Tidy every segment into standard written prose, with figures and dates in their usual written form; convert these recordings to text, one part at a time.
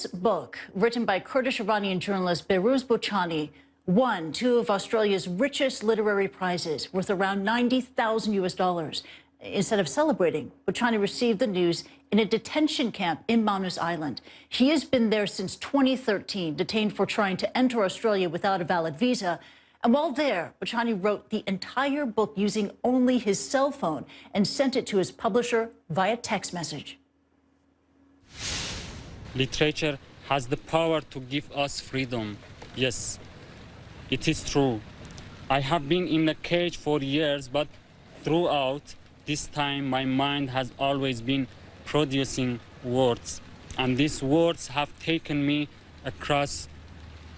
This book, written by Kurdish-Iranian journalist Behrouz Boochani, won two of Australia's richest literary prizes, worth around 90,000 US dollars. Instead of celebrating, Boochani received the news in a detention camp in Manus Island. He has been there since 2013, detained for trying to enter Australia without a valid visa. And while there, Boochani wrote the entire book using only his cell phone and sent it to his publisher via text message. Literature has the power to give us freedom. Yes, it is true. I have been in a cage for years, but throughout this time, my mind has always been producing words. And these words have taken me across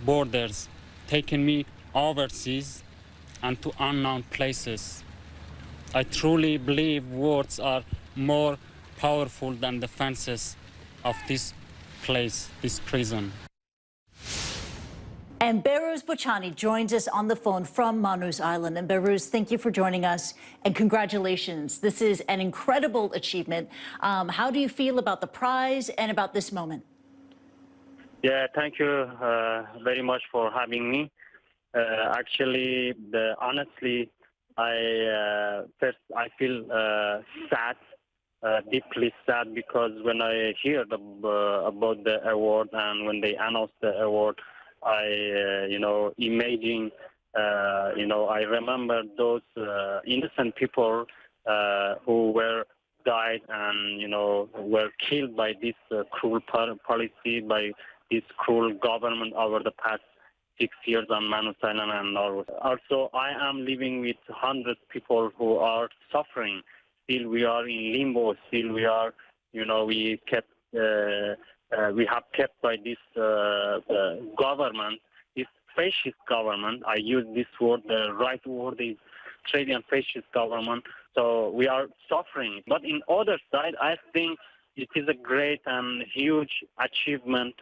borders, taken me overseas and to unknown places. I truly believe words are more powerful than the fences of this place, this prison. And Behrouz Boochani joins us on the phone from Manus Island. And Behrouz, thank you for joining us and congratulations. This is an incredible achievement. How do you feel about the prize and about this moment? Yeah, thank you very much for having me. Honestly, I feel sad, deeply sad, because when I heard about the award and when they announced the award, I remember those innocent people who were died and, were killed by this cruel policy, by this cruel government over the past 6 years on Manus Island and Norway. Also, I am living with hundreds of people who are suffering. Still, we are in limbo. Still, we are, we have kept by this government, this fascist government. I use this word, the right word is Australian fascist government. So we are suffering. But in other side, I think it is a great and huge achievement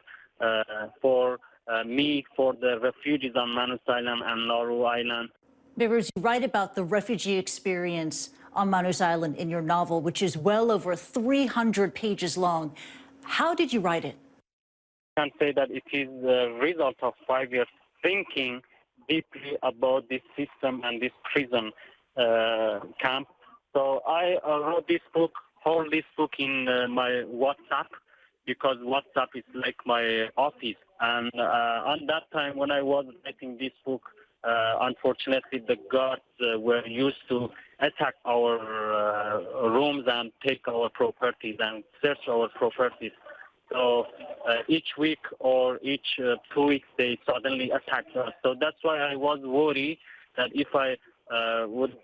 for me, for the refugees on Manus Island and Nauru Island. Behrouz, you write about the refugee experience on Manus Island in your novel, which is well over 300 pages long. How did you write it? I can say that it is the result of 5 years thinking deeply about this system and this prison camp. So I wrote this book, hold this book in my WhatsApp, because WhatsApp is like my office. And on that time when I was writing this book, unfortunately the guards were used to attack our rooms and take our properties and search our properties. So each week or each 2 weeks they suddenly attacked us. So that's why I was worried that if I would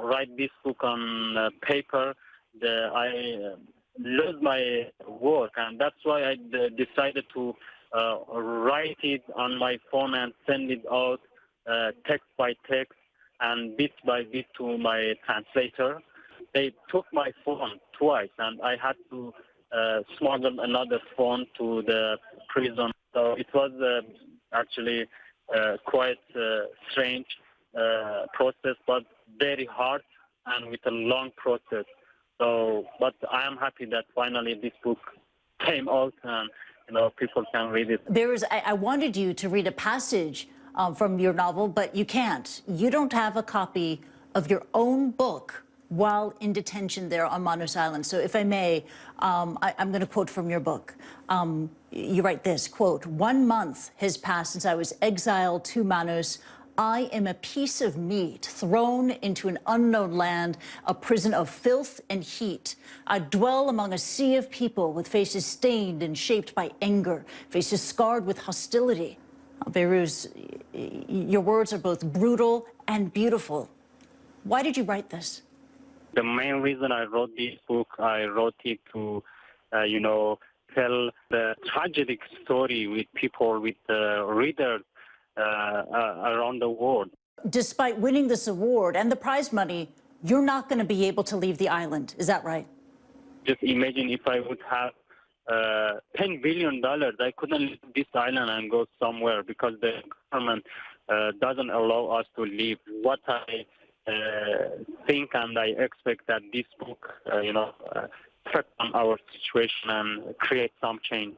write this book on paper, I lose my work, and that's why I decided to write it on my phone and send it out text by text and bit by bit to my translator. They took my phone twice, and I had to smuggle another phone to the prison. So it was actually quite strange process, but very hard and with a long process. So, but I am happy that finally this book came out and, people can read it. I wanted you to read a passage from your novel, but you can't. You don't have a copy of your own book while in detention there on Manus Island. So if I may, I'm going to quote from your book. You write this, quote, "1 month has passed since I was exiled to Manus. I am a piece of meat thrown into an unknown land, a prison of filth and heat. I dwell among a sea of people with faces stained and shaped by anger, faces scarred with hostility." Behrouz, your words are both brutal and beautiful. Why did you write this? The main reason I wrote this book, I wrote it to, tell the tragic story with people, with readers around the world. Despite winning this award and the prize money, you're not going to be able to leave the island. Is that right? Just imagine if I would have $10 billion, I couldn't leave this island and go somewhere because the government doesn't allow us to leave. What I think and I expect that this book, affect on our situation and create some change.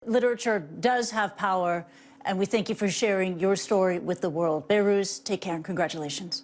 Literature does have power, and we thank you for sharing your story with the world. Behrooz, take care and congratulations.